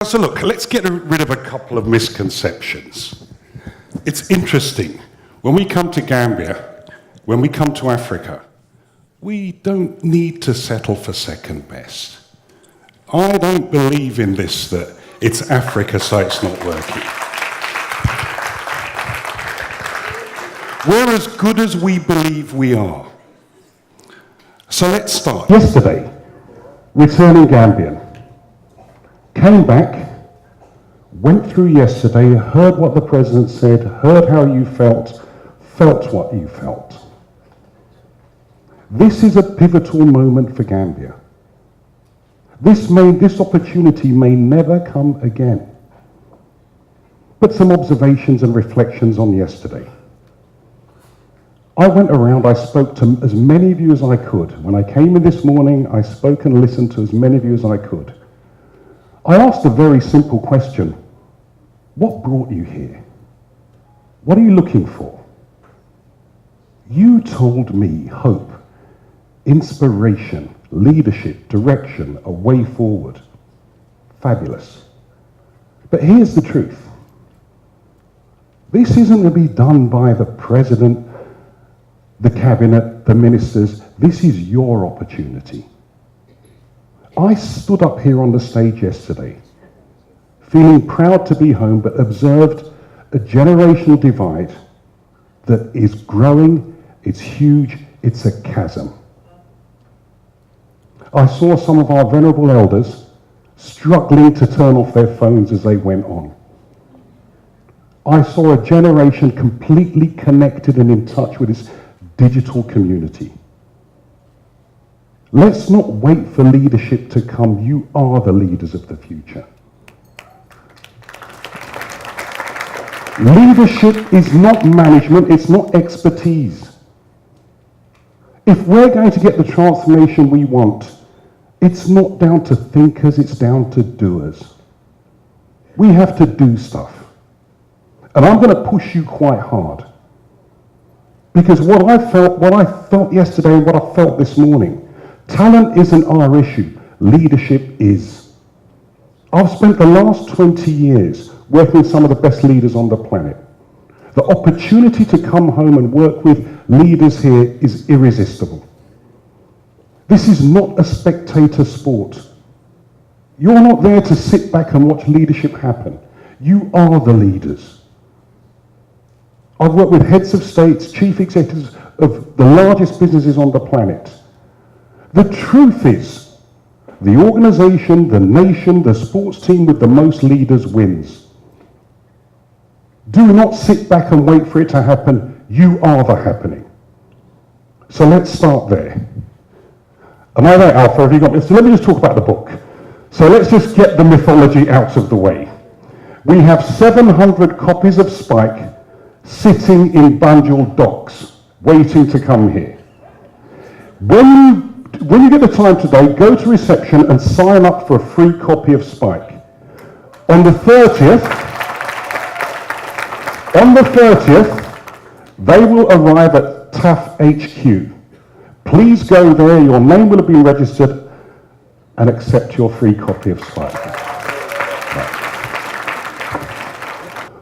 So look, let's get rid of a couple of misconceptions. It's interesting, when we come to Gambia, when we come to Africa, we don't need to settle for second best. I don't believe in this, that it's Africa, so it's not working. We're as good as we believe we are. So let's start. Yesterday, returning Gambian, came back, went through yesterday, heard what the president said, heard how you felt what you felt. This is a pivotal moment for Gambia. This opportunity may never come again. But some observations and reflections on yesterday. I went around, I spoke to as many of you as I could. When I came in this morning, I spoke and listened to as many of you as I could. I asked a very simple question. What brought you here? What are you looking for? You told me hope, inspiration, leadership, direction, a way forward. Fabulous. But here's the truth. This isn't going to be done by the president, the cabinet, the ministers. This is your opportunity. I stood up here on the stage yesterday, feeling proud to be home, but observed a generational divide that is growing, it's huge, it's a chasm. I saw some of our venerable elders struggling to turn off their phones as they went on. I saw a generation completely connected and in touch with its digital community. Let's not wait for leadership to come. You are the leaders of the future. Leadership is not management, it's not expertise. If we're going to get the transformation we want, it's not down to thinkers, it's down to doers. We have to do stuff. And I'm going to push you quite hard. Because what I felt yesterday and what I felt this morning, talent isn't our issue, leadership is. I've spent the last 20 years working with some of the best leaders on the planet. The opportunity to come home and work with leaders here is irresistible. This is not a spectator sport. You're not there to sit back and watch leadership happen. You are the leaders. I've worked with heads of states, chief executives of the largest businesses on the planet. The truth is, the organization, the nation, the sports team with the most leaders wins. Do not sit back and wait for it to happen. You are the happening. So let's start there. And I know, Alpha, have you got this? So let me just talk about the book. So let's just get the mythology out of the way. We have 700 copies of Spike sitting in Banjul docks, waiting to come here. When you get the time today, go to reception and sign up for a free copy of Spike. On the 30th, they will arrive at TAF HQ. Please go there, your name will have been registered, and accept your free copy of Spike.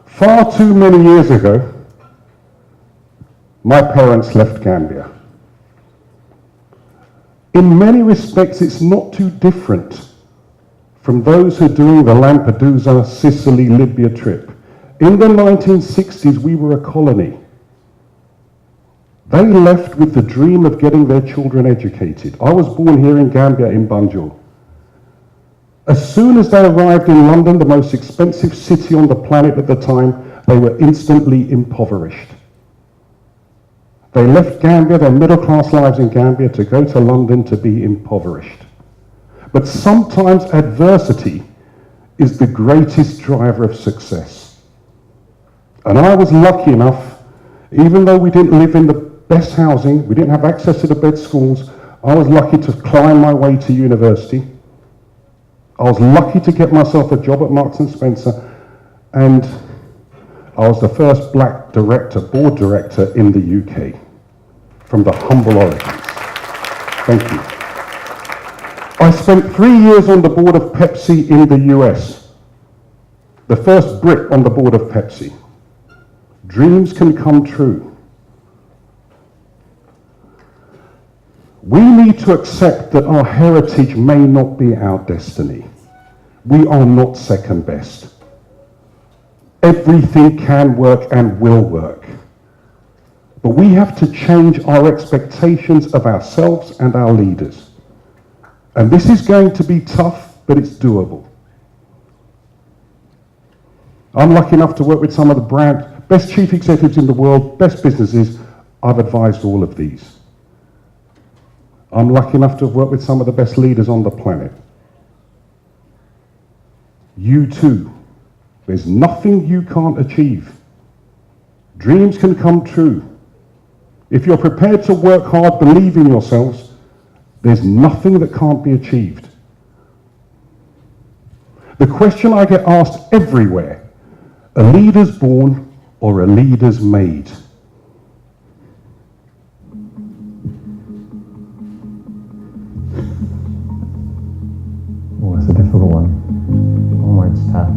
Far too many years ago, my parents left Gambia. In many respects, it's not too different from those who are doing the Lampedusa, Sicily, Libya trip. In the 1960s, we were a colony. They left with the dream of getting their children educated. I was born here in Gambia, in Banjul. As soon as they arrived in London, the most expensive city on the planet at the time, they were instantly impoverished. They left Gambia, their middle-class lives in Gambia, to go to London to be impoverished. But sometimes adversity is the greatest driver of success. And I was lucky enough, even though we didn't live in the best housing, we didn't have access to the best schools, I was lucky to climb my way to university. I was lucky to get myself a job at Marks & Spencer, and I was the first black director, board director in the UK, from the humble origins. Thank you. I spent 3 years on the board of Pepsi in the US. the first Brit on the board of Pepsi. Dreams can come true. We need to accept that our heritage may not be our destiny. We are not second best. Everything can work and will work. But we have to change our expectations of ourselves and our leaders. And this is going to be tough, but it's doable. I'm lucky enough to work with some of the best chief executives in the world, best businesses. I've advised all of these. I'm lucky enough to have worked with some of the best leaders on the planet. You too. There's nothing you can't achieve. Dreams can come true. If you're prepared to work hard, believe in yourselves, there's nothing that can't be achieved. The question I get asked everywhere, are leaders born or are leaders made? Oh, it's a difficult one. Oh, it's tough.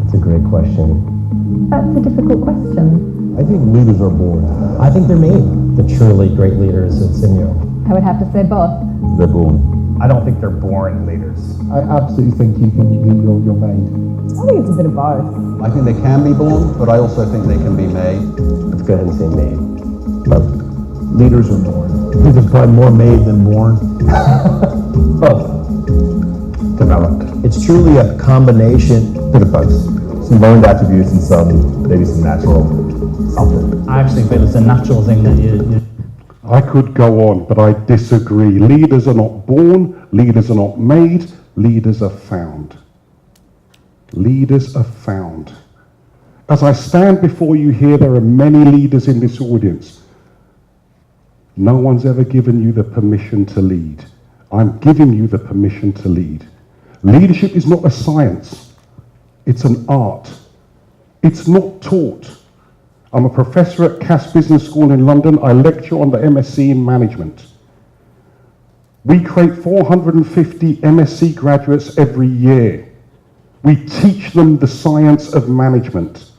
That's a great question. That's a difficult question. I think leaders are born. I think they're made. The truly great leaders at Simeo. I would have to say both. They're born. I don't think they're born leaders. I absolutely think you're made. I think it's a bit of both. I think they can be born, but I also think they can be made. Let's go ahead and say made. But leaders are born. I think there's probably more made than born. Both. Developed. It's truly a combination. Bit of both. Some learned attributes and maybe some natural something. I actually feel it's a natural thing that you I could go on, but I disagree. Leaders are not born, leaders are not made, leaders are found. Leaders are found. As I stand before you here, there are many leaders in this audience. No one's ever given you the permission to lead. I'm giving you the permission to lead. Leadership is not a science. It's an art. It's not taught. I'm a professor at Cass Business School in London. I lecture on the MSc in management. We create 450 MSc graduates every year. We teach them the science of management.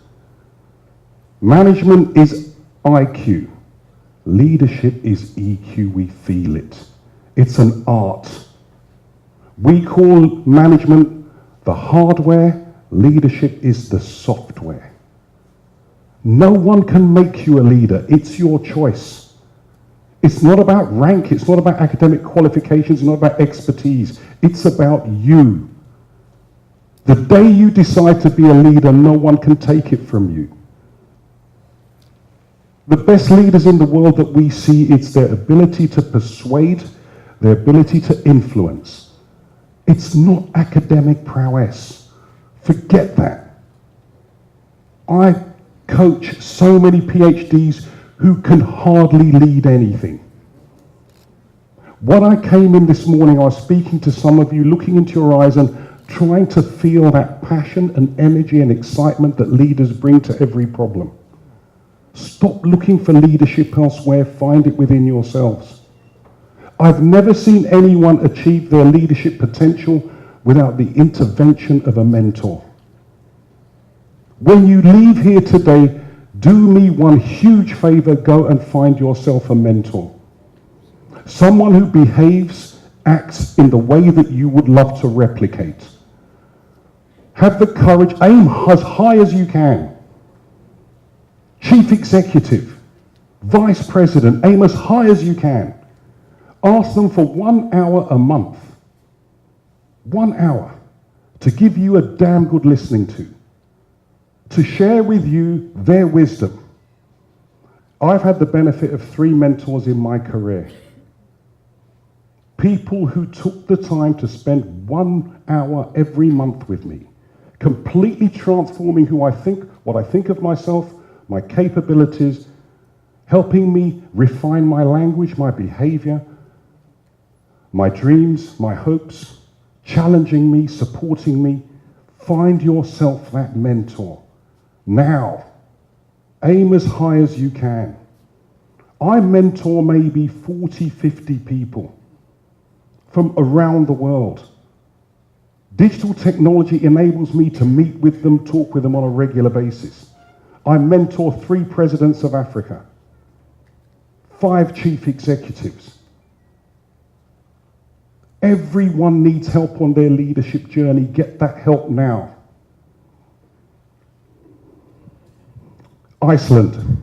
Management is IQ. Leadership is EQ. We feel it. It's an art. We call management the hardware. Leadership is the software. No one can make you a leader. It's your choice. It's not about rank. It's not about academic qualifications. It's not about expertise. It's about you. The day you decide to be a leader, no one can take it from you. The best leaders in the world that we see, it's their ability to persuade, their ability to influence. It's not academic prowess. Forget that. I coach so many PhDs who can hardly lead anything. When I came in this morning, I was speaking to some of you, looking into your eyes and trying to feel that passion and energy and excitement that leaders bring to every problem. Stop looking for leadership elsewhere, find it within yourselves. I've never seen anyone achieve their leadership potential without the intervention of a mentor. When you leave here today, do me one huge favor, go and find yourself a mentor. Someone who behaves, acts in the way that you would love to replicate. Have the courage, aim as high as you can. Chief executive, vice president, aim as high as you can. Ask them for 1 hour a month. 1 hour to give you a damn good listening to share with you their wisdom. I've had the benefit of 3 mentors in my career. People who took the time to spend 1 hour every month with me, completely transforming who I think, what I think of myself, my capabilities, helping me refine my language, my behavior, my dreams, my hopes, challenging me, supporting me. Find yourself that mentor. Now, aim as high as you can. I mentor maybe 40, 50 people from around the world. Digital technology enables me to meet with them, talk with them on a regular basis. I mentor 3 presidents of Africa, 5 chief executives. Everyone needs help on their leadership journey. Get that help now. Iceland,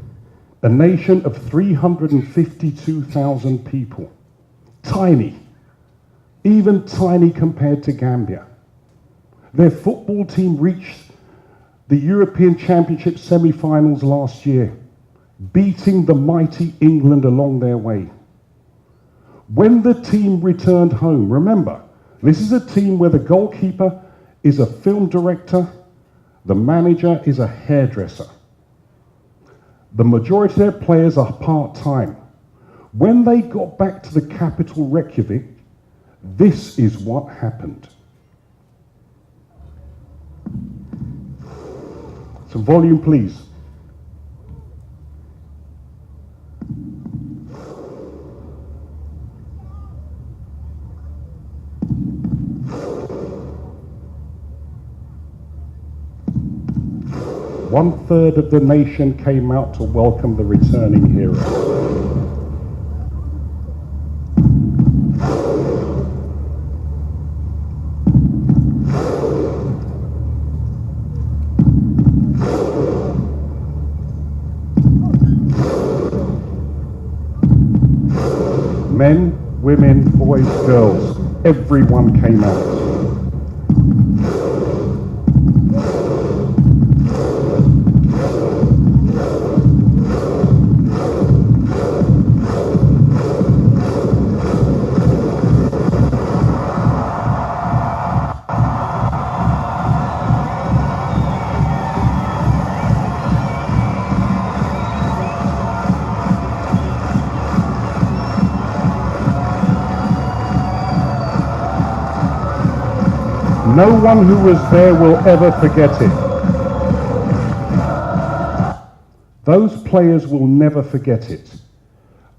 a nation of 352,000 people. Tiny, even tiny compared to Gambia. Their football team reached the European Championship semi-finals last year, beating the mighty England along their way. When the team returned home, remember, this is a team where the goalkeeper is a film director, the manager is a hairdresser. The majority of their players are part-time. When they got back to the capital Reykjavik, this is what happened. Some volume, please. One-third of the nation came out to welcome the returning hero. Men, women, boys, girls, everyone came out. No one who was there will ever forget it. Those players will never forget it.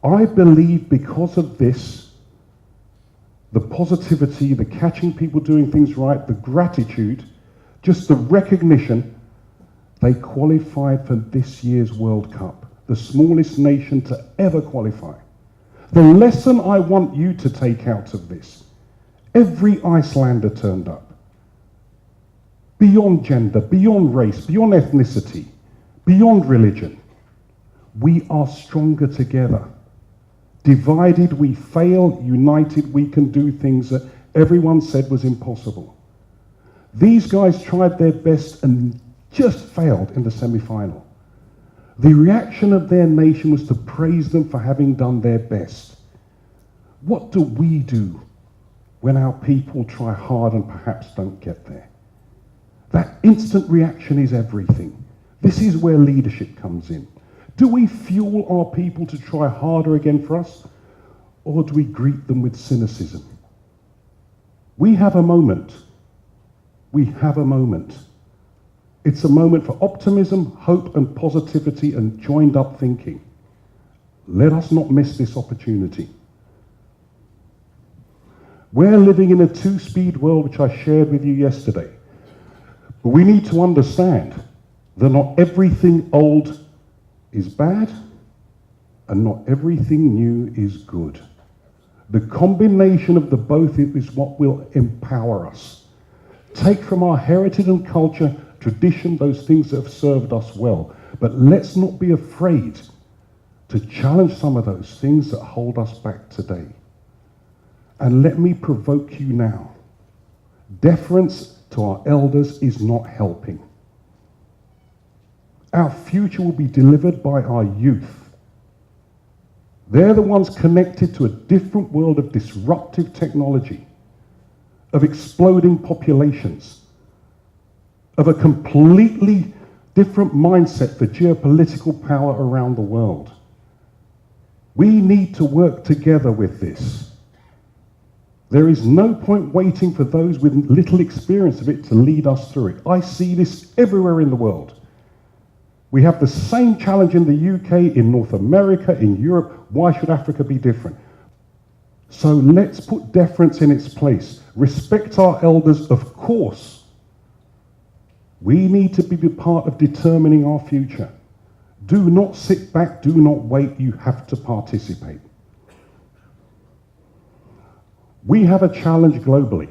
I believe because of this, the positivity, the catching people doing things right, the gratitude, just the recognition, they qualified for this year's World Cup, the smallest nation to ever qualify. The lesson I want you to take out of this, every Icelander turned up. Beyond gender, beyond race, beyond ethnicity, beyond religion. We are stronger together. Divided, we fail. United, we can do things that everyone said was impossible. These guys tried their best and just failed in the semi-final. The reaction of their nation was to praise them for having done their best. What do we do when our people try hard and perhaps don't get there? That instant reaction is everything. This is where leadership comes in. Do we fuel our people to try harder again for us, or do we greet them with cynicism? We have a moment. We have a moment. It's a moment for optimism, hope, and positivity and joined up thinking. Let us not miss this opportunity. We're living in a 2-speed world, which I shared with you yesterday. But we need to understand that not everything old is bad and not everything new is good. The combination of the both is what will empower us. Take from our heritage and culture, tradition, those things that have served us well. But let's not be afraid to challenge some of those things that hold us back today. And let me provoke you now. Deference to our elders is not helping. Our future will be delivered by our youth. They're the ones connected to a different world of disruptive technology, of exploding populations, of a completely different mindset for geopolitical power around the world. We need to work together with this. There is no point waiting for those with little experience of it to lead us through it. I see this everywhere in the world. We have the same challenge in the UK, in North America, in Europe. Why should Africa be different? So let's put deference in its place. Respect our elders, of course. We need to be part of determining our future. Do not sit back, do not wait, you have to participate. We have a challenge globally.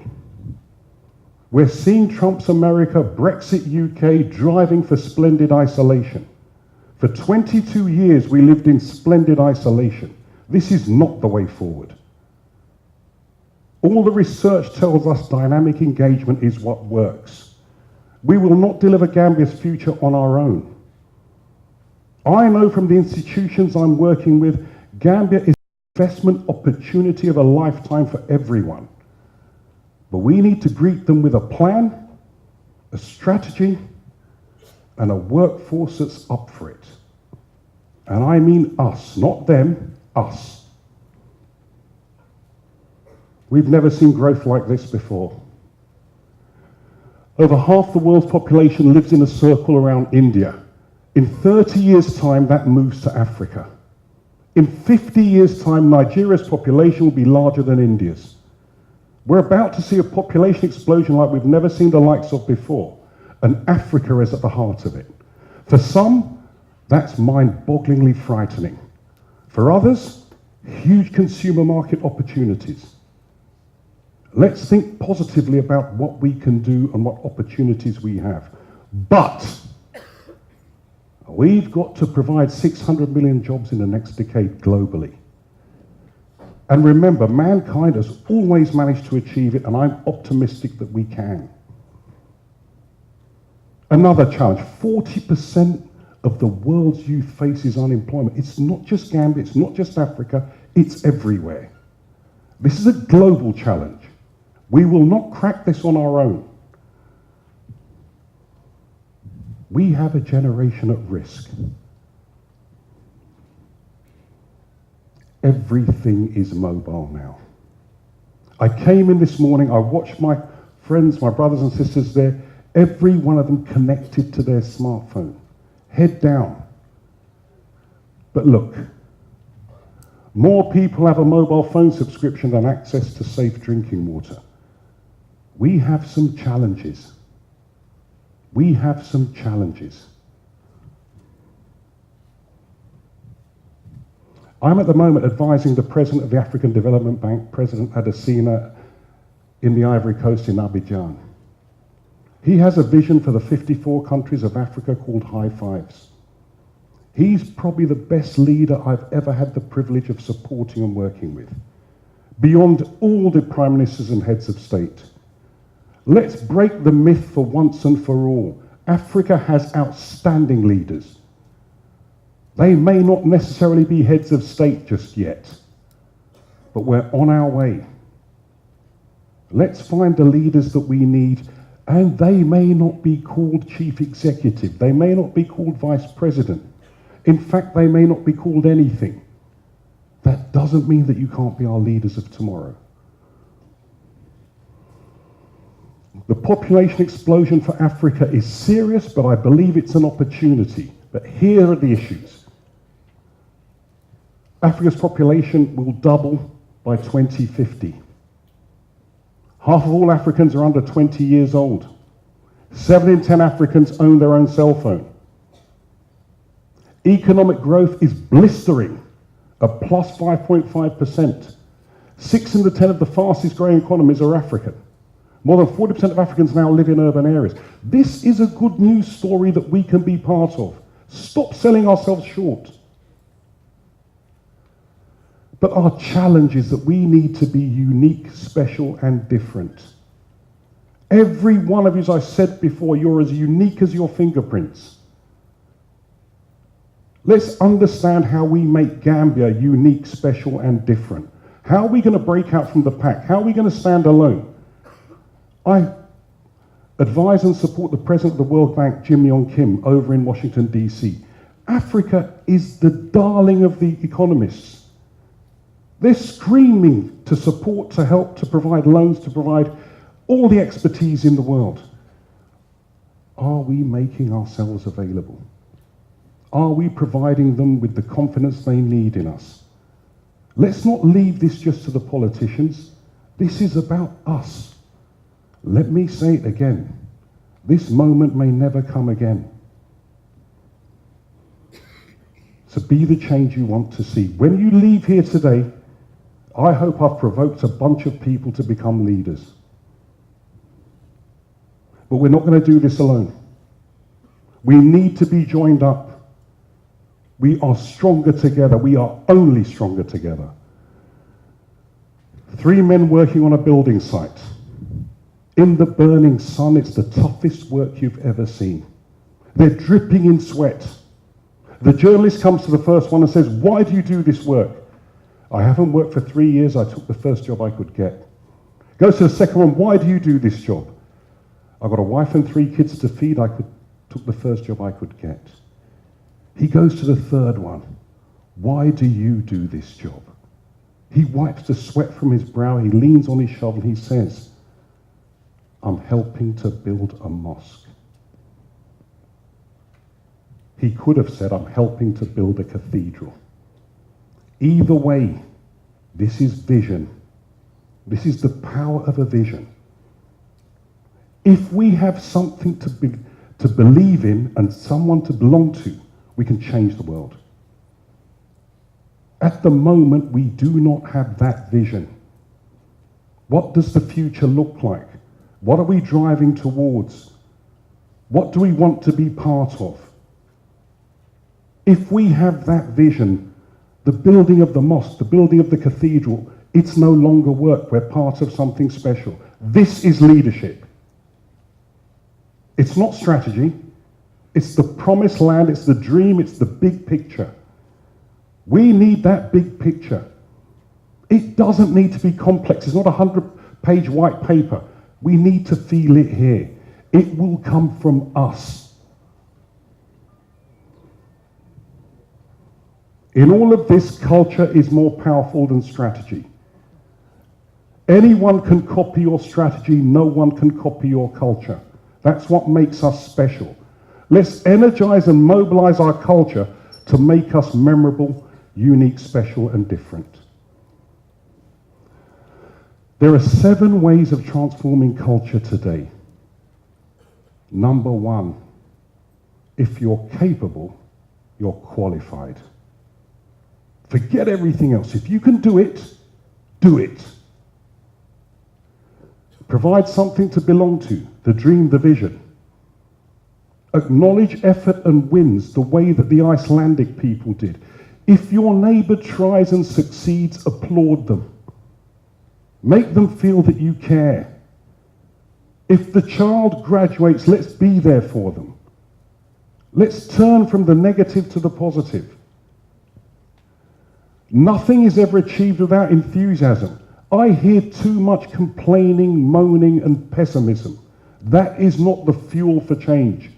We're seeing Trump's America, Brexit UK, driving for splendid isolation. For 22 years, we lived in splendid isolation. This is not the way forward. All the research tells us dynamic engagement is what works. We will not deliver Gambia's future on our own. I know from the institutions I'm working with, Gambia is an investment opportunity of a lifetime for everyone. But we need to greet them with a plan, a strategy, and a workforce that's up for it. And I mean us, not them, us. We've never seen growth like this before. Over half the world's population lives in a circle around India. In 30 years' time, that moves to Africa. In 50 years' time, Nigeria's population will be larger than India's. We're about to see a population explosion like we've never seen the likes of before, and Africa is at the heart of it. For some, that's mind-bogglingly frightening. For others, huge consumer market opportunities. Let's think positively about what we can do and what opportunities we have. But we've got to provide 600 million jobs in the next decade globally. And remember, mankind has always managed to achieve it, and I'm optimistic that we can. Another challenge, 40% of the world's youth faces unemployment. It's not just Gambia, it's not just Africa, it's everywhere. This is a global challenge. We will not crack this on our own. We have a generation at risk. Everything is mobile now. I came in this morning, I watched my friends, my brothers and sisters there, every one of them connected to their smartphone, head down. But look, more people have a mobile phone subscription than access to safe drinking water. We have some challenges. We have some challenges. I'm at the moment advising the President of the African Development Bank, President Adesina, in the Ivory Coast in Abidjan. He has a vision for the 54 countries of Africa called High Fives. He's probably the best leader I've ever had the privilege of supporting and working with, beyond all the prime ministers and heads of state. Let's break the myth for once and for all. Africa has outstanding leaders. They may not necessarily be heads of state just yet, but we're on our way. Let's find the leaders that we need, and they may not be called chief executive. They may not be called vice president. In fact, they may not be called anything. That doesn't mean that you can't be our leaders of tomorrow. The population explosion for Africa is serious, but I believe it's an opportunity. But here are the issues. Africa's population will double by 2050. Half of all Africans are under 20 years old. 7 in 10 Africans own their own cell phone. Economic growth is blistering, at plus 5.5%. 6 in the 10 of the fastest growing economies are African. More than 40% of Africans now live in urban areas. This is a good news story that we can be part of. Stop selling ourselves short. But our challenge is that we need to be unique, special, and different. Every one of you, as I said before, you're as unique as your fingerprints. Let's understand how we make Gambia unique, special, and different. How are we going to break out from the pack? How are we going to stand alone? I advise and support the President of the World Bank, Jim Yong Kim, over in Washington, D.C. Africa is the darling of the economists. They're screaming to support, to help, to provide loans, to provide all the expertise in the world. Are we making ourselves available? Are we providing them with the confidence they need in us? Let's not leave this just to the politicians. This is about us. Let me say it again. This moment may never come again. So be the change you want to see. When you leave here today, I hope I've provoked a bunch of people to become leaders. But we're not going to do this alone. We need to be joined up. We are stronger together. We are only stronger together. 3 men working on a building site. In the burning sun, it's the toughest work you've ever seen. They're dripping in sweat. The journalist comes to the first one and says, "Why do you do this work?" "I haven't worked for 3 years. I took the first job I could get." Goes to the second one, "Why do you do this job?" "I've got a wife and 3 kids to feed. Took the first job I could get." He goes to the third one. "Why do you do this job?" He wipes the sweat from his brow. He leans on his shovel. He says, "I'm helping to build a mosque." He could have said, "I'm helping to build a cathedral." Either way, this is vision. This is the power of a vision. If we have something to believe in and someone to belong to, we can change the world. At the moment, we do not have that vision. What does the future look like? What are we driving towards? What do we want to be part of? If we have that vision, the building of the mosque, the building of the cathedral, it's no longer work. We're part of something special. This is leadership. It's not strategy. It's the promised land. It's the dream. It's the big picture. We need that big picture. It doesn't need to be complex. It's not a 100-page white paper. We need to feel it here. It will come from us. In all of this, culture is more powerful than strategy. Anyone can copy your strategy. No one can copy your culture. That's what makes us special. Let's energize and mobilize our culture to make us memorable, unique, special, and different. There are 7 ways of transforming culture today. Number 1, if you're capable, you're qualified. Forget everything else. If you can do it, do it. Provide something to belong to, the dream, the vision. Acknowledge effort and wins the way that the Icelandic people did. If your neighbor tries and succeeds, applaud them. Make them feel that you care. If the child graduates, let's be there for them. Let's turn from the negative to the positive. Nothing is ever achieved without enthusiasm. I hear too much complaining, moaning, and pessimism. That is not the fuel for change.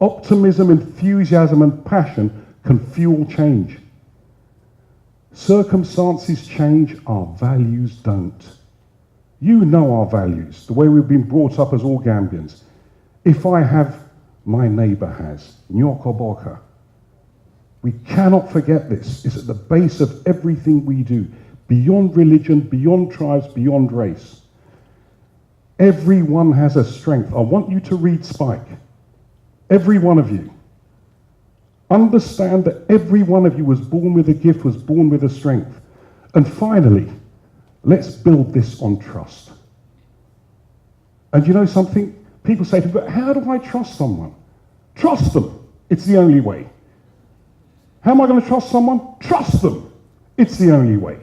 Optimism, enthusiasm, and passion can fuel change. Circumstances change, our values don't. You know our values, the way we've been brought up as all Gambians. If I have, my neighbor has. Nyokoboka. We cannot forget this. It's at the base of everything we do. Beyond religion, beyond tribes, beyond race. Everyone has a strength. I want you to read Spike. Every one of you. Understand that every one of you was born with a gift, was born with a strength. And finally, let's build this on trust. And you know something? People say to me, but how do I trust someone? Trust them. It's the only way. How am I going to trust someone? Trust them. It's the only way.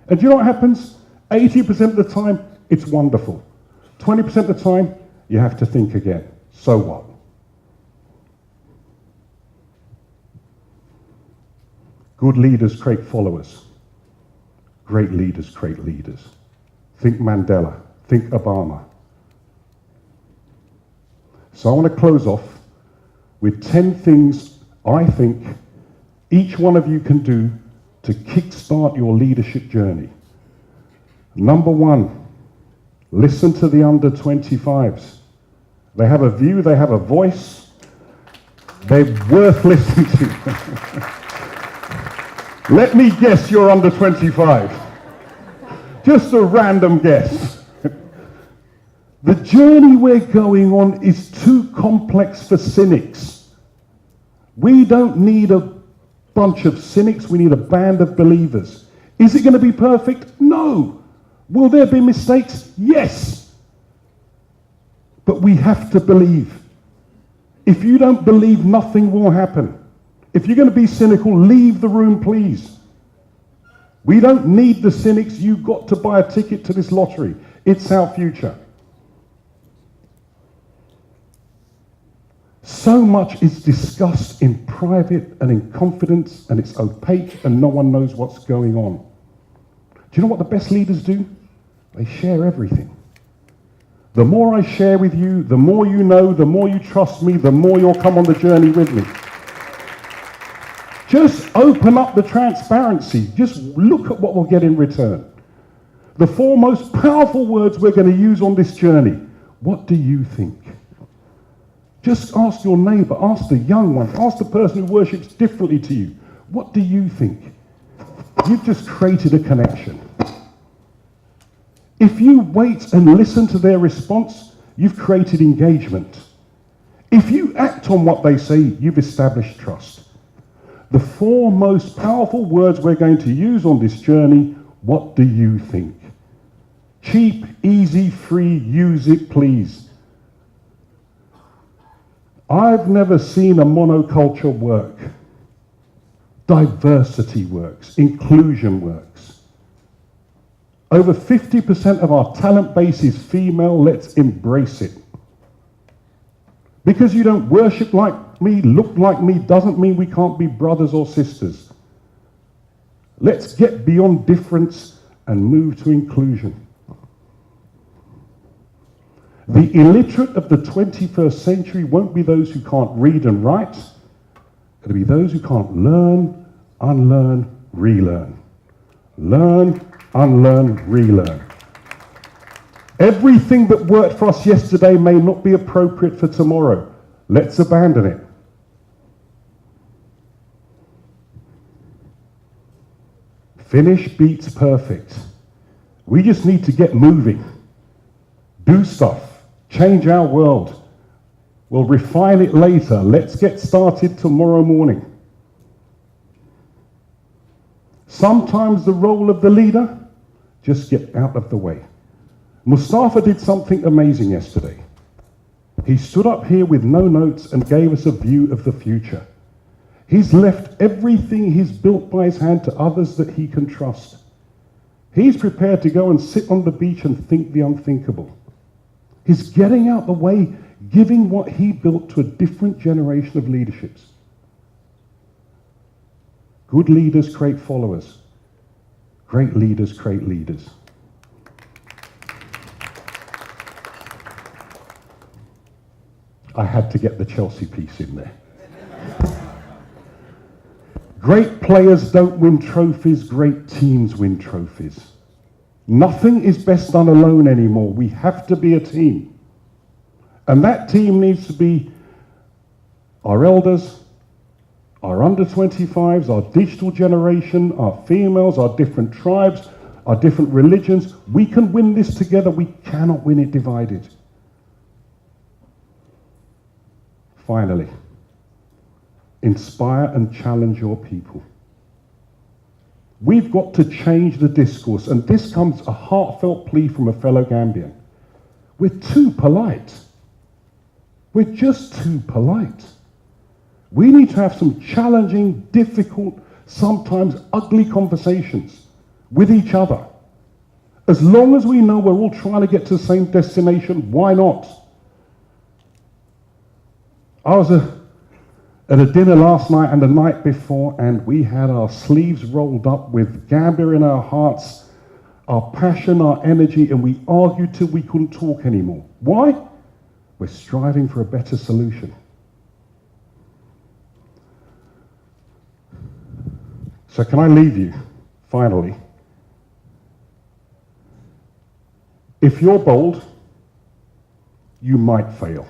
And do you know what happens? 80% of the time, it's wonderful. 20% of the time, you have to think again. So what? Good leaders create followers. Great leaders create leaders. Think Mandela. Think Obama. So I want to close off with 10 things I think each one of you can do to kickstart your leadership journey. Number 1, listen to the under 25s. They have a view, they have a voice. They're worth listening to. Let me guess you're under 25. Just a random guess. The journey we're going on is too complex for cynics. We don't need a bunch of cynics, we need a band of believers. Is it going to be perfect? No. Will there be mistakes? Yes. But we have to believe. If you don't believe, nothing will happen. If you're going to be cynical, leave the room, please. We don't need the cynics. You've got to buy a ticket to this lottery. It's our future. So much is discussed in private and in confidence, and it's opaque, and no one knows what's going on. Do you know what the best leaders do? They share everything. The more I share with you, the more you know, the more you trust me, the more you'll come on the journey with me. Just open up the transparency. Just look at what we'll get in return. The 4 most powerful words we're going to use on this journey. What do you think? Just ask your neighbor, ask the young one, ask the person who worships differently to you. What do you think? You've just created a connection. If you wait and listen to their response, you've created engagement. If you act on what they say, you've established trust. The 4 most powerful words we're going to use on this journey, what do you think? Cheap, easy, free, use it, please. I've never seen a monoculture work. Diversity works, inclusion works. Over 50% of our talent base is female, let's embrace it. Because you don't worship like me, look like me, doesn't mean we can't be brothers or sisters. Let's get beyond difference and move to inclusion. The illiterate of the 21st century won't be those who can't read and write. It'll be those who can't learn, unlearn, relearn. Learn, unlearn, relearn. Everything that worked for us yesterday may not be appropriate for tomorrow. Let's abandon it. Finish beats perfect. We just need to get moving. Do stuff. Change our world. We'll refine it later. Let's get started tomorrow morning. Sometimes the role of the leader, just get out of the way. Mustafa did something amazing yesterday. He stood up here with no notes and gave us a view of the future. He's left everything he's built by his hand to others that he can trust. He's prepared to go and sit on the beach and think the unthinkable. He's getting out the way, giving what he built to a different generation of leaderships. Good leaders create followers. Great leaders create leaders. I had to get the Chelsea piece in there. Great players don't win trophies, great teams win trophies. Nothing is best done alone anymore. We have to be a team. And that team needs to be our elders, our under 25s, our digital generation, our females, our different tribes, our different religions. We can win this together. We cannot win it divided. Finally, inspire and challenge your people. We've got to change the discourse, and this comes a heartfelt plea from a fellow Gambian. We're too polite. We're just too polite. We need to have some challenging, difficult, sometimes ugly conversations with each other. As long as we know we're all trying to get to the same destination, why not? I was at a dinner last night and the night before, and we had our sleeves rolled up with Gambia in our hearts, our passion, our energy, and we argued till we couldn't talk anymore. Why? We're striving for a better solution. So can I leave you, finally? If you're bold, you might fail.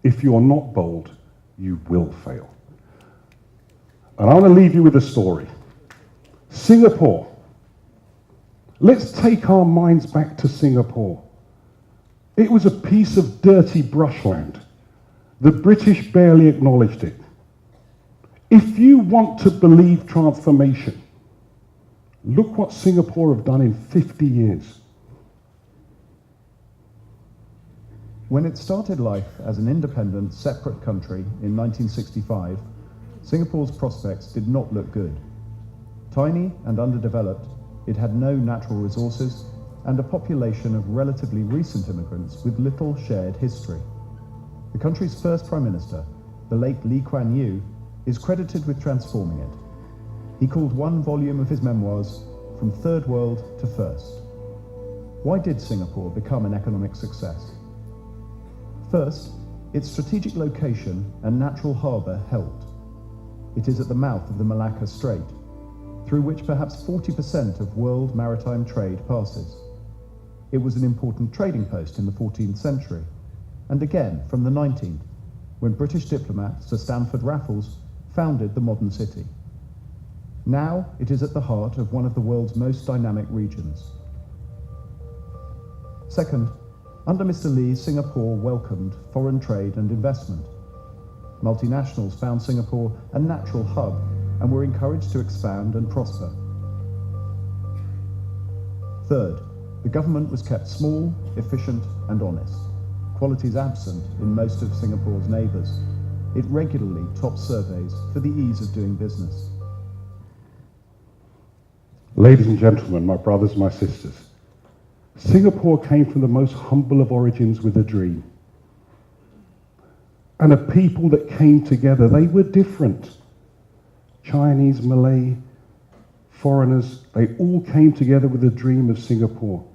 If you're not bold, you will fail. And I want to leave you with a story. Singapore. Let's take our minds back to Singapore. It was a piece of dirty brushland. The British barely acknowledged it. If you want to believe transformation, look what Singapore have done in 50 years. When it started life as an independent, separate country in 1965, Singapore's prospects did not look good. Tiny and underdeveloped, it had no natural resources and a population of relatively recent immigrants with little shared history. The country's first Prime Minister, the late Lee Kuan Yew, is credited with transforming it. He called one volume of his memoirs From Third World to First. Why did Singapore become an economic success? First, its strategic location and natural harbour helped. It is at the mouth of the Malacca Strait, through which perhaps 40% of world maritime trade passes. It was an important trading post in the 14th century, and again from the 19th, when British diplomat Sir Stamford Raffles founded the modern city. Now it is at the heart of one of the world's most dynamic regions. Second, under Mr. Lee, Singapore welcomed foreign trade and investment. Multinationals found Singapore a natural hub and were encouraged to expand and prosper. Third, the government was kept small, efficient, and honest, qualities absent in most of Singapore's neighbours. It regularly topped surveys for the ease of doing business. Ladies and gentlemen, my brothers, my sisters, Singapore came from the most humble of origins with a dream. And a people that came together, they were different. Chinese, Malay, foreigners, they all came together with a dream of Singapore.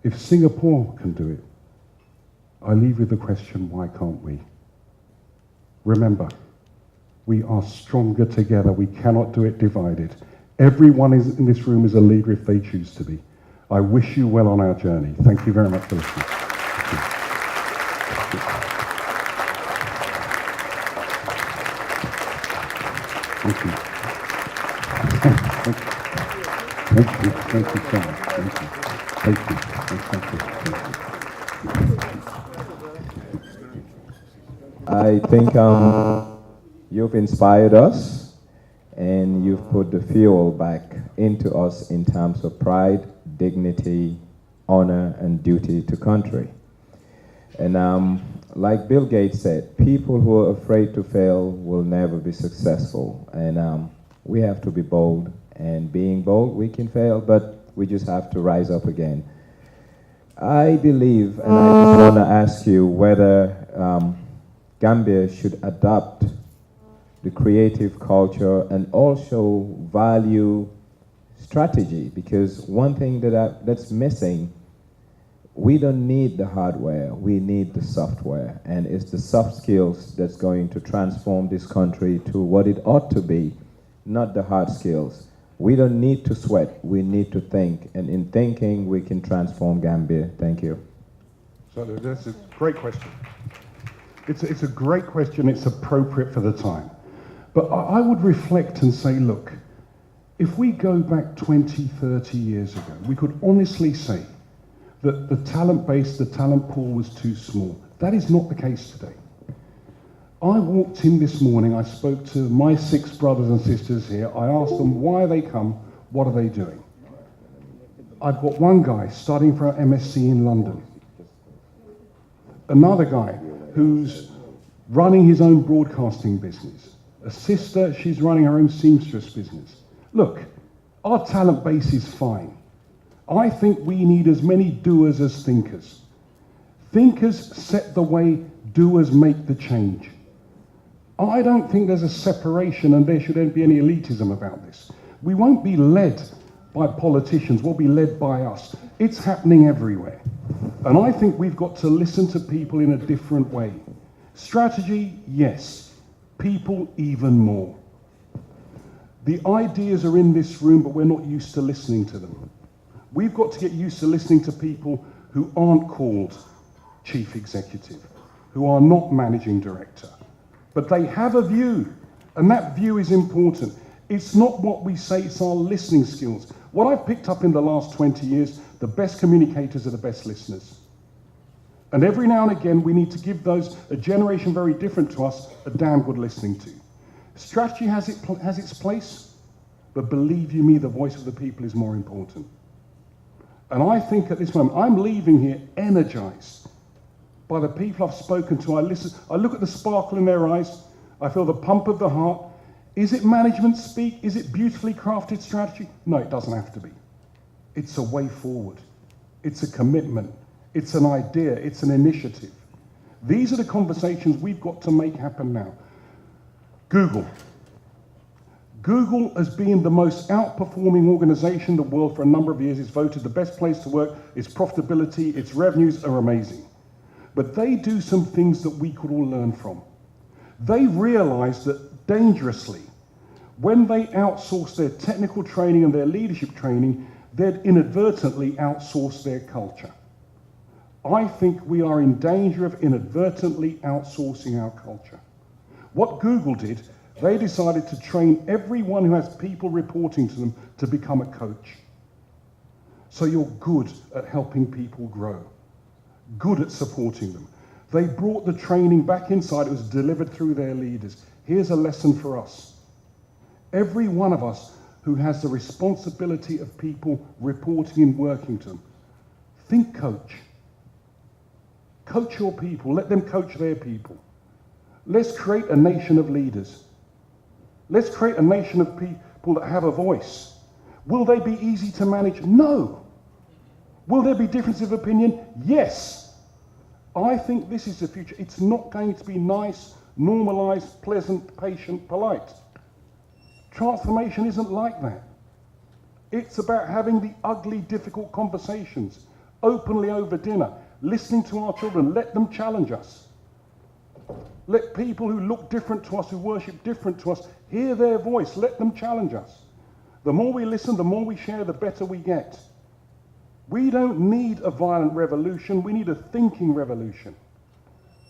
If Singapore can do it, I leave with the question, why can't we? Remember, we are stronger together. We cannot do it divided. Everyone in this room is a leader if they choose to be. I wish you well on our journey. Thank you very much for listening. Thank you. Thank you. Thank you so much. Thank you. Thank you. Thank you. I think you've inspired us and you've put the fuel back into us in terms of pride, dignity, honor, and duty to country. And like Bill Gates said, people who are afraid to fail will never be successful. And we have to be bold. And being bold, we can fail, but we just have to rise up again. I believe, and I just want to ask you whether Gambia should adopt the creative culture and also value strategy, because one thing that's missing, we don't need the hardware, we need the software, and it's the soft skills that's going to transform this country to what it ought to be, not the hard skills. We don't need to sweat, we need to think, and in thinking we can transform Gambia. Thank you. So that's a great question. It's a great question, it's appropriate for the time. But I would reflect and say, look, if we go back 20, 30 years ago, we could honestly say that the talent base, the talent pool was too small. That is not the case today. I walked in this morning, I spoke to my 6 brothers and sisters here, I asked them why they come, what are they doing? I've got one guy studying for an MSc in London. Another guy who's running his own broadcasting business. A sister, she's running her own seamstress business. Look, our talent base is fine. I think we need as many doers as thinkers. Thinkers set the way, doers make the change. I don't think there's a separation and there shouldn't be any elitism about this. We won't be led by politicians, we'll be led by us. It's happening everywhere. And I think we've got to listen to people in a different way. Strategy, yes. People, even more. The ideas are in this room, but we're not used to listening to them. We've got to get used to listening to people who aren't called chief executive, who are not managing director, but they have a view, and that view is important. It's not what we say, it's our listening skills. What I've picked up in the last 20 years, the best communicators are the best listeners. And every now and again, we need to give those, a generation very different to us, a damn good listening to. Strategy has its place, but believe you me, the voice of the people is more important. And I think at this moment, I'm leaving here energized by the people I've spoken to. I look at the sparkle in their eyes, I feel the pump of the heart. Is it management speak? Is it beautifully crafted strategy? No, it doesn't have to be. It's a way forward. It's a commitment. It's an idea. It's an initiative. These are the conversations we've got to make happen now. Google. Google has been the most outperforming organization in the world for a number of years. It's voted the best place to work. Its profitability, its revenues are amazing. But they do some things that we could all learn from. They realize that dangerously, when they outsource their technical training and their leadership training, they'd inadvertently outsource their culture. I think we are in danger of inadvertently outsourcing our culture. What Google did, they decided to train everyone who has people reporting to them to become a coach. So you're good at helping people grow, good at supporting them. They brought the training back inside. It was delivered through their leaders. Here's a lesson for us. Every one of us who has the responsibility of people reporting and working to them, think coach. Coach your people. Let them coach their people. Let's create a nation of leaders. Let's create a nation of people that have a voice. Will they be easy to manage? No. Will there be difference of opinion? Yes. I think this is the future. It's not going to be nice, normalized, pleasant, patient, polite. Transformation isn't like that. It's about having the ugly, difficult conversations, openly over dinner, listening to our children, let them challenge us. Let people who look different to us, who worship different to us, hear their voice, let them challenge us. The more we listen, the more we share, the better we get. We don't need a violent revolution, we need a thinking revolution.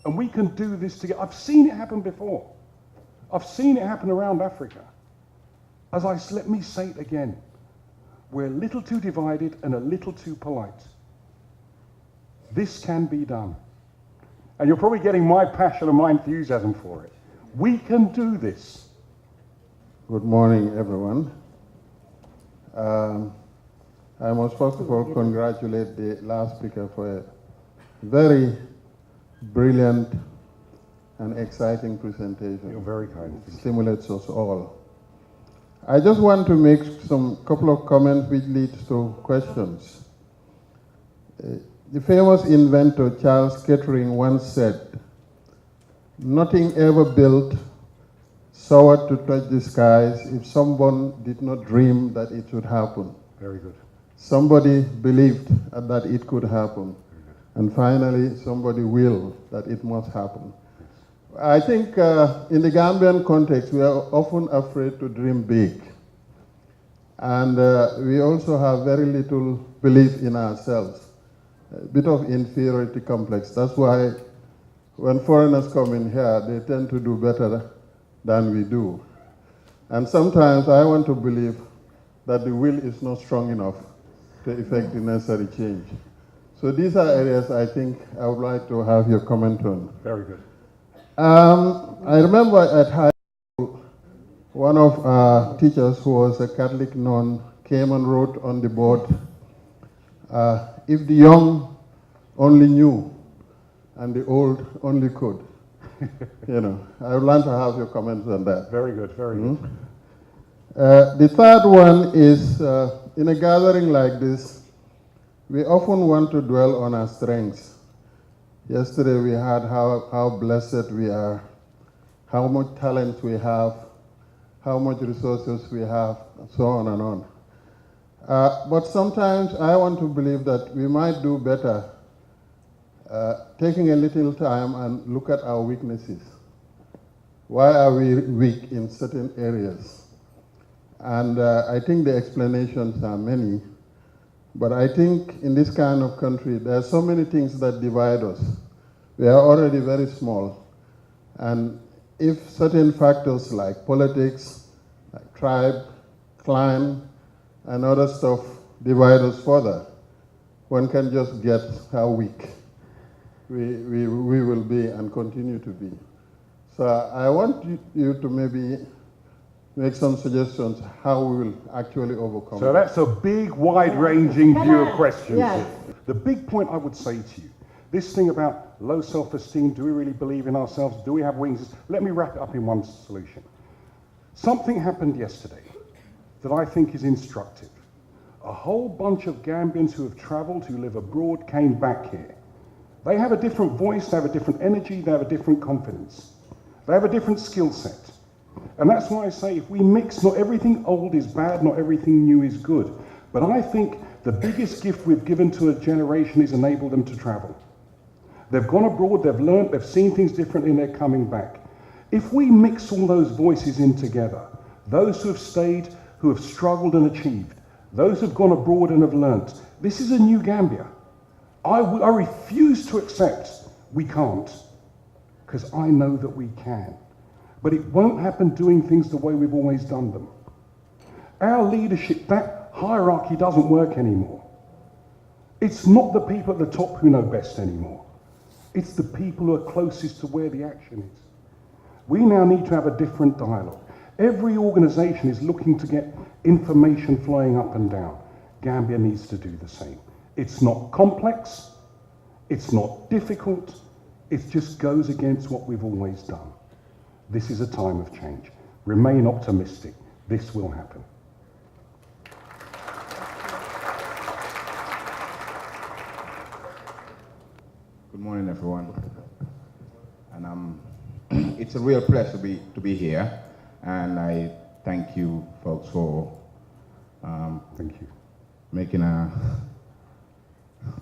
And we can do this together. I've seen it happen before. I've seen it happen around Africa. Let me say it again. We're a little too divided and a little too polite. This can be done. And you're probably getting my passion and my enthusiasm for it. We can do this. Good morning, everyone. I must first of all congratulate the last speaker for a very brilliant and exciting presentation. You're very kind. It stimulates us all. I just want to make some couple of comments which leads to questions. The famous inventor Charles Kettering once said, "Nothing ever built soared to touch the skies if someone did not dream that it would happen." Very good. Somebody believed that it could happen. And finally, somebody willed that it must happen. I think in the Gambian context, we are often afraid to dream big. And we also have very little belief in ourselves, a bit of inferiority complex. That's why when foreigners come in here, they tend to do better than we do. And sometimes I want to believe that the will is not strong enough to effect the necessary change. So these are areas I think I would like to have your comment on. Very good. I remember at high school, one of our teachers who was a Catholic nun came and wrote on the board, "If the young only knew and the old only could." You know, I would like to have your comments on that. Very good, very good. The third one is, in a gathering like this, we often want to dwell on our strengths. Yesterday we had how blessed we are, how much talent we have, how much resources we have, and so on and on. But sometimes I want to believe that we might do better taking a little time and look at our weaknesses. Why are we weak in certain areas? And I think the explanations are many. But I think in this kind of country, there are so many things that divide us. We are already very small. And if certain factors like politics, like tribe, clan, and other stuff divide us further, one can just get how weak we will be and continue to be. So I want you to maybe make some suggestions how we will actually overcome So it. that's a big, wide-ranging view of questions. Yes. The big point I would say to you, this thing about low self-esteem, do we really believe in ourselves? Do we have wings? Let me wrap it up in one solution. Something happened yesterday that I think is instructive. A whole bunch of Gambians who have traveled, who live abroad, came back here. They have a different voice, they have a different energy, they have a different confidence. They have a different skill set. And that's why I say if we mix, not everything old is bad, not everything new is good. But I think the biggest gift we've given to a generation is enable them to travel. They've gone abroad, they've learned, they've seen things differently, and they're coming back. If we mix all those voices in together, those who have stayed, who have struggled and achieved, those who've gone abroad and have learnt, this is a new Gambia. I refuse to accept we can't, because I know that we can. But it won't happen doing things the way we've always done them. Our leadership, that hierarchy doesn't work anymore. It's not the people at the top who know best anymore. It's the people who are closest to where the action is. We now need to have a different dialogue. Every organization is looking to get information flowing up and down. Gambia needs to do the same. It's not complex, it's not difficult, it just goes against what we've always done. This is a time of change. Remain optimistic. This will happen. Good morning, everyone. And it's a real pleasure to be here. And I thank you, folks, for Thank you. making a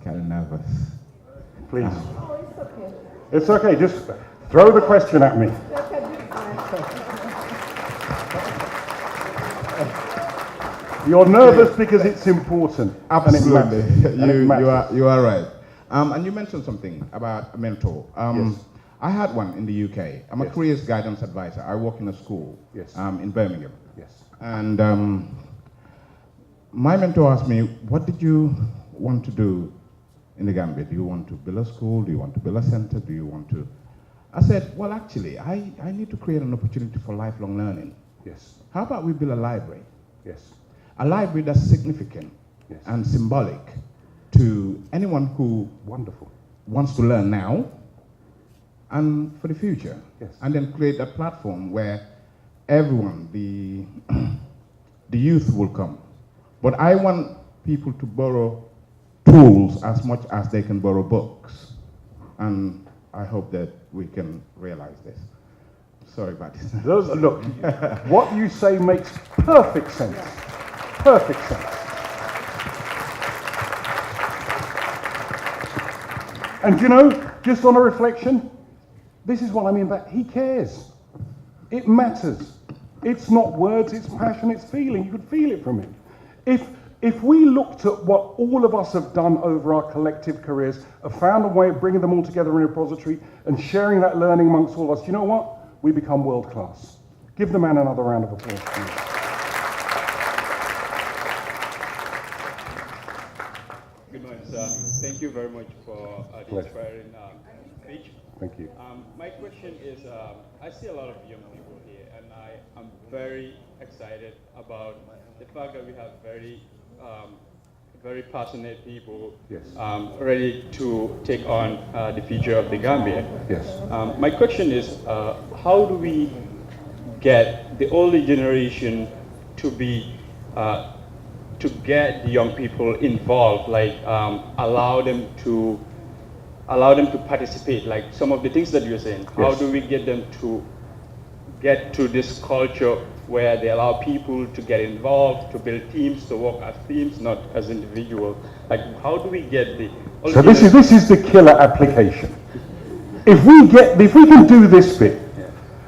kind of nervous. Please. Oh, it's okay. It's okay, just throw the question at me. You're nervous because it's important. Absolutely, And it matters. you are right. And you mentioned something about a mentor. Yes. I had one in the UK. I'm a Yes. careers guidance advisor. I work in a school Yes. in Birmingham. Yes. And my mentor asked me, what did you want to do in the Gambia? Do you want to build a school? Do you want to build a center? Do you want to... I said, well, actually, I need to create an opportunity for lifelong learning. Yes. How about we build a library? Yes. A library that's significant Yes. and symbolic to anyone who Wonderful. wants to learn now and for the future. Yes. And then create a platform where everyone, the youth will come. But I want people to borrow tools as much as they can borrow books. And I hope that we can realize this. Sorry about this. Look, what you say makes perfect sense. Perfect sense. And you know, just on a reflection, this is what I mean by he cares. It matters. It's not words, it's passion, it's feeling. You could feel it from him. If we looked at what all of us have done over our collective careers, have found a way of bringing them all together in a repository and sharing that learning amongst all of us, you know what? We become world class. Give the man another round of applause, please. Good morning, sir. Thank you very much for the inspiring speech. Thank you. My question is, I see a lot of young people here, and I am very excited about the fact that we have very passionate people Yes. ready to take on the future of the Gambia. Yes. My question is, how do we get the older generation to be to get the young people involved, like allow them to participate, like some of the things that you're saying. How Yes. do we get them to get to this culture where they allow people to get involved, to build teams, to work as teams, not as individuals? Like, how do we get the... So this is the killer application. If we can do this bit,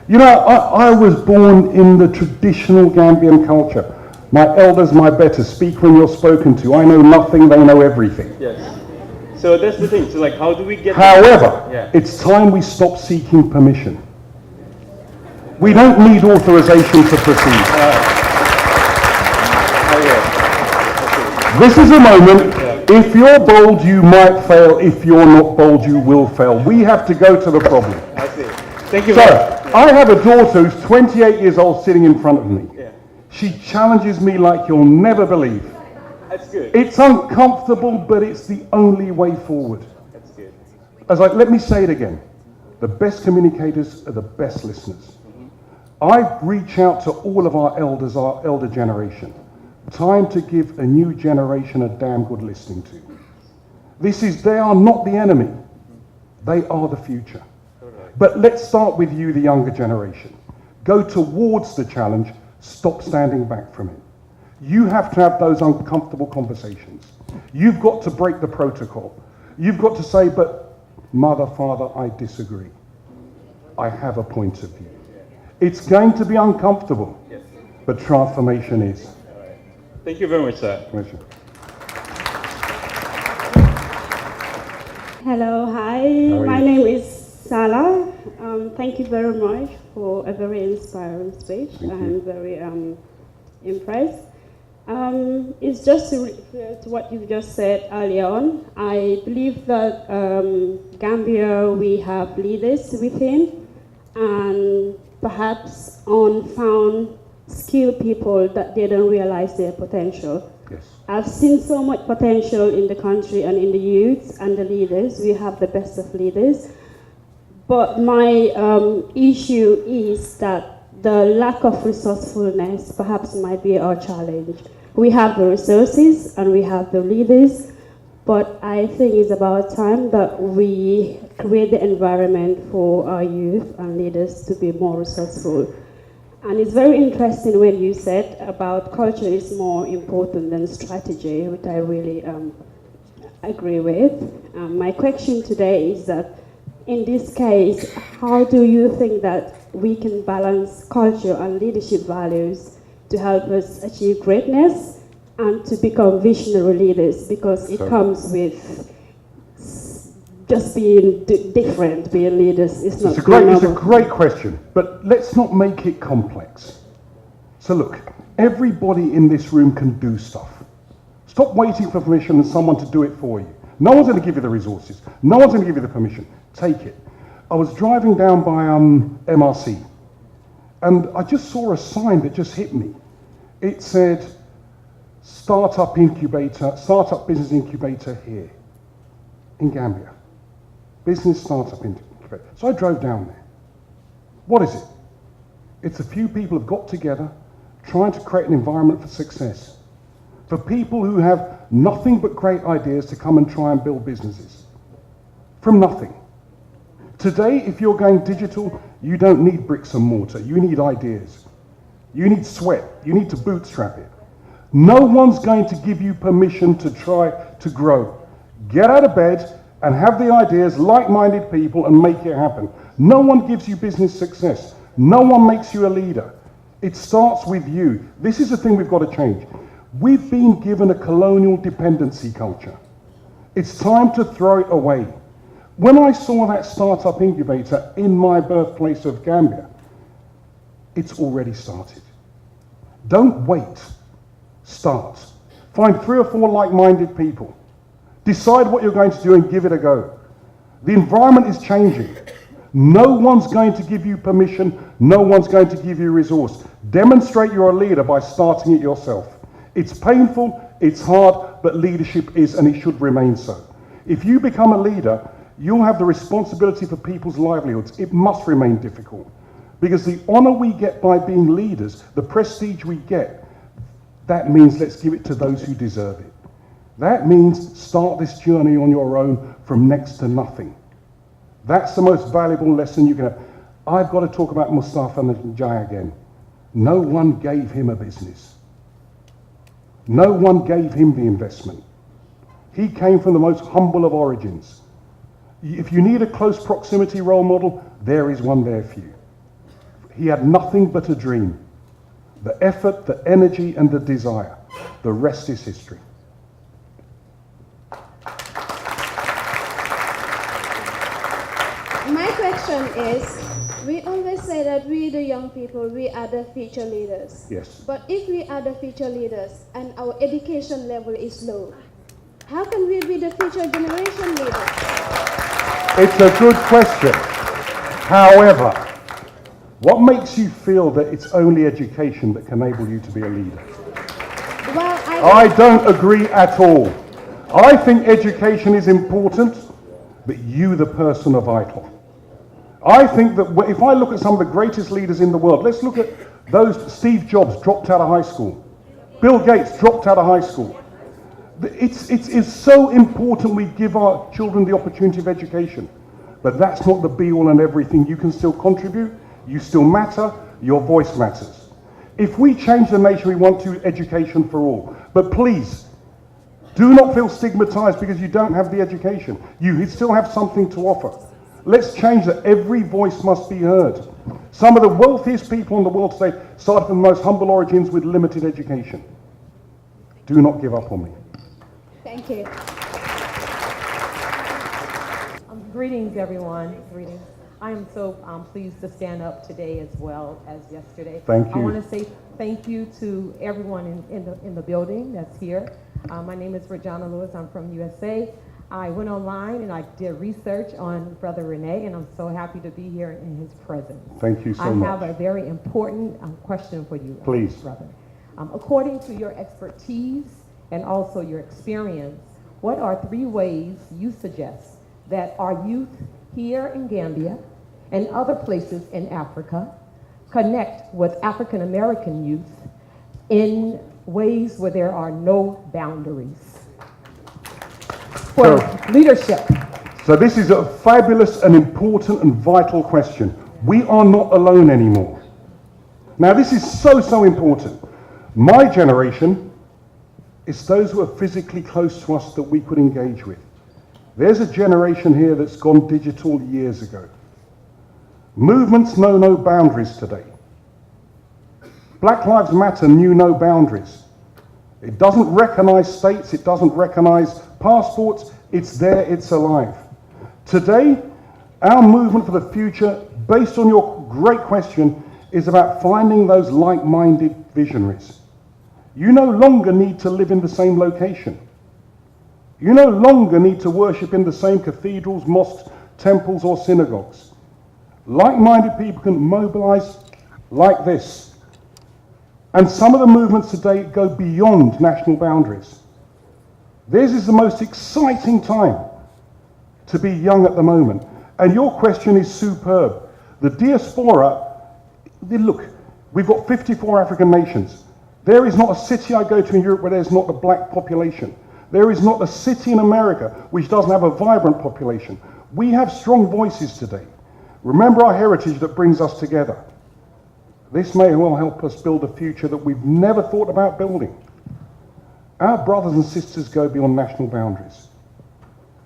you know, I was born in the traditional Gambian culture. My elders, my better, speak when you're spoken to. I know nothing, they know everything. Yes. So that's the thing. So like, how do we get... However, it's time we stop seeking permission. We don't need authorization to proceed. This is a moment. If you're bold, you might fail. If you're not bold, you will fail. We have to go to the problem. I see. Thank you. So, I have a daughter who's 28 years old sitting in front of me. Yeah. She challenges me like you'll never believe. That's good. It's uncomfortable, but it's the only way forward. That's good. Let me say it again. The best communicators are the best listeners. I reach out to all of our elders, our elder generation. Time to give a new generation a damn good listening to. They are not the enemy. They are the future. But let's start with you, the younger generation. Go towards the challenge, stop standing back from it. You have to have those uncomfortable conversations. You've got to break the protocol. You've got to say, but mother, father, I disagree. I have a point of view. It's going to be uncomfortable, but transformation is. Thank you very much, sir. Pleasure. Hello, hi. My name is Sala. Thank you very much for a very inspiring speech. I'm very impressed. It's just to refer to what you've just said earlier on. I believe that Gambia, we have leaders within and perhaps unfound skilled people that they don't realize their potential. Yes. I've seen so much potential in the country and in the youths and the leaders. We have the best of leaders. But my issue is that the lack of resourcefulness perhaps might be our challenge. We have the resources and we have the leaders, but I think it's about time that we create the environment for our youth and leaders to be more resourceful. And it's very interesting when you said about culture is more important than strategy, which I really agree with. My question today is that in this case, how do you think that we can balance culture and leadership values to help us achieve greatness and to become visionary leaders? Because it comes with just being different, being leaders. It's a great question, but let's not make it complex. So look, everybody in this room can do stuff. Stop waiting for permission and someone to do it for you. No one's going to give you the resources. No one's going to give you the permission. Take it. I was driving down by MRC, and I just saw a sign that just hit me. It said, Startup Business Incubator here in Gambia. Business Startup Incubator. So I drove down there. What is it? It's a few people have got together trying to create an environment for success. For people who have nothing but great ideas to come and try and build businesses. From nothing. Today, if you're going digital, you don't need bricks and mortar. You need ideas. You need sweat. You need to bootstrap it. No one's going to give you permission to try to grow. Get out of bed and have the ideas, like-minded people, and make it happen. No one gives you business success. No one makes you a leader. It starts with you. This is the thing we've got to change. We've been given a colonial dependency culture. It's time to throw it away. When I saw that startup incubator in my birthplace of Gambia, it's already started. Don't wait. Start. Find 3 or 4 like-minded people. Decide what you're going to do and give it a go. The environment is changing. No one's going to give you permission. No one's going to give you resource. Demonstrate you're a leader by starting it yourself. It's painful, it's hard, but leadership is, and it should remain so. If you become a leader, you'll have the responsibility for people's livelihoods. It must remain difficult. Because the honor we get by being leaders, the prestige we get, that means let's give it to those who deserve it. That means start this journey on your own from next to nothing. That's the most valuable lesson you can have. I've got to talk about Mustafa Njai again. No one gave him a business. No one gave him the investment. He came from the most humble of origins. If you need a close proximity role model, there is one there for you. He had nothing but a dream. The effort, the energy, and the desire. The rest is history. My question is, we always always say that we, the young people, we are the future leaders. Yes. But if we are the future leaders and our education level is low, how can we be the future generation leaders? It's a good question. However, what makes you feel that it's only education that can enable you to be a leader? Well, I don't agree at all. I think education is important, but you, the person, are vital. I think that if I look at some of the greatest leaders in the world, let's look at those. Steve Jobs dropped out of high school. Bill Gates dropped out of high school. It's so important we give our children the opportunity of education. But that's not the be-all and everything. You can still contribute, you still matter, your voice matters. If we change the nation, we want to education for all. But please, do not feel stigmatized because you don't have the education. You still have something to offer. Let's change that. Every voice must be heard. Some of the wealthiest people in the world today started from the most humble origins with limited education. Do not give up on me. thank you. Greetings, everyone. Greetings. I am so pleased to stand up today as well as yesterday. Thank you. I want to say thank you to everyone in the building that's here. My name is Regina Lewis. I'm from USA. I went online and I did research on Brother René, and I'm so happy to be here in his presence. Thank you so much. I have a very important question for you, Please. brother. According to your expertise and also your experience, what are 3 ways you suggest that our youth here in Gambia and other places in Africa connect with African American youth in ways where there are no boundaries for leadership? So this is a fabulous and important and vital question. We are not alone anymore. Now this is so important. My generation is those who are physically close to us that we could engage with. There's a generation here that's gone digital years ago. Movements know no boundaries today. Black Lives Matter knew no boundaries. It doesn't recognize states, it doesn't recognize passports, it's there, it's alive. Today, our movement for the future, based on your great question, is about finding those like-minded visionaries. You no longer need to live in the same location. You no longer need to worship in the same cathedrals, mosques, temples, or synagogues. Like-minded people can mobilize like this. And some of the movements today go beyond national boundaries. This is the most exciting time to be young at the moment. And your question is superb. The diaspora, look, we've got 54 African nations. There is not a city I go to in Europe where there's not a black population. There is not a city in America which doesn't have a vibrant population. We have strong voices today. Remember our heritage that brings us together. This may well help us build a future that we've never thought about building. Our brothers and sisters go beyond national boundaries.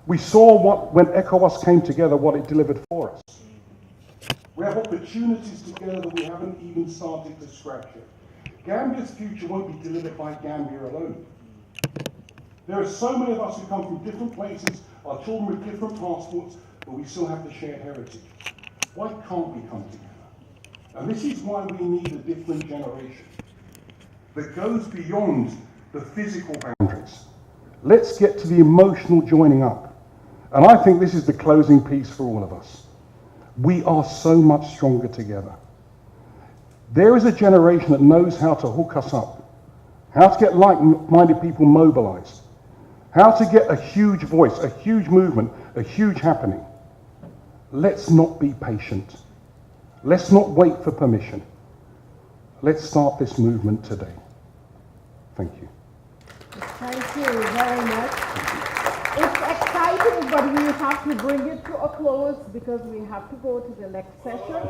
We saw when ECOWAS came together, what it delivered for us. We have opportunities together that we haven't even started to scratch yet. Gambia's future won't be delivered by Gambia alone. There are so many of us who come from different places, our children with different passports, but we still have the shared heritage. Why can't we come together? And this is why we need a different generation that goes beyond the physical boundaries. Let's get to the emotional joining up. And I think this is the closing piece for all of us. We are so much stronger together. There is a generation that knows how to hook us up, how to get like-minded people mobilized, how to get a huge voice, a huge movement, a huge happening. Let's not be patient. Let's not wait for permission. Let's start this movement today. Thank you. Thank you very much. It's exciting, but we have to bring it to a close because we have to go to the next session.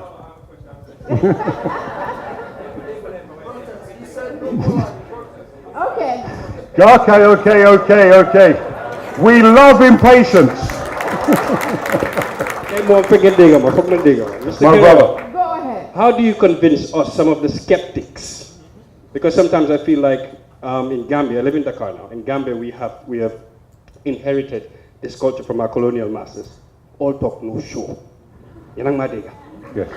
Okay. Okay. We love impatience. Mr. My brother. Go ahead. How do you convince us, some of the skeptics? Because sometimes I feel like in Gambia, I live in Dakar now. In Gambia, we have inherited this culture from our colonial masters. All talk, no show. Yanang madega. Yes.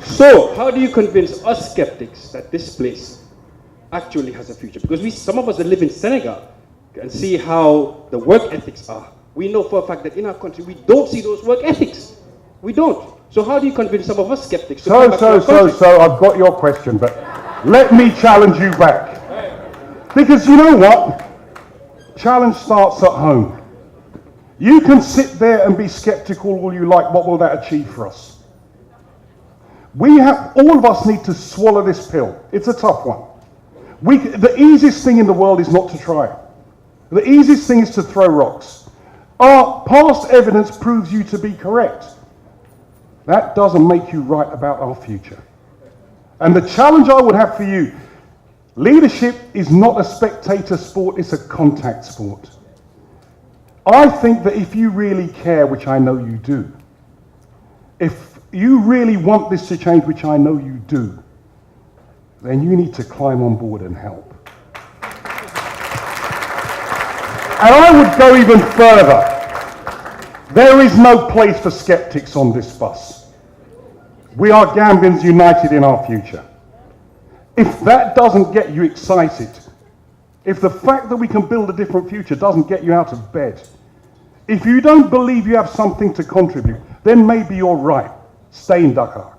So, how do you convince us skeptics that this place actually has a future? Because some of us that live in Senegal and see how the work ethics are. We know for a fact that in our country we don't see those work ethics. We don't. So how do you convince some of us skeptics to come back to our country? So, I've got your question, but let me challenge you back. Because you know what? Challenge starts at home. You can sit there and be skeptical all you like. What will that achieve for us? All of us need to swallow this pill. It's a tough one. The easiest thing in the world is not to try. The easiest thing is to throw rocks. Our past evidence proves you to be correct. That doesn't make you right about our future. And the challenge I would have for you, leadership is not a spectator sport, it's a contact sport. I think that if you really care, which I know you do, if you really want this to change, which I know you do, then you need to climb on board and help. And I would go even further. There is no place for skeptics on this bus. We are Gambians united in our future. If that doesn't get you excited, if the fact that we can build a different future doesn't get you out of bed, if you don't believe you have something to contribute, then maybe you're right. Stay in Dakar.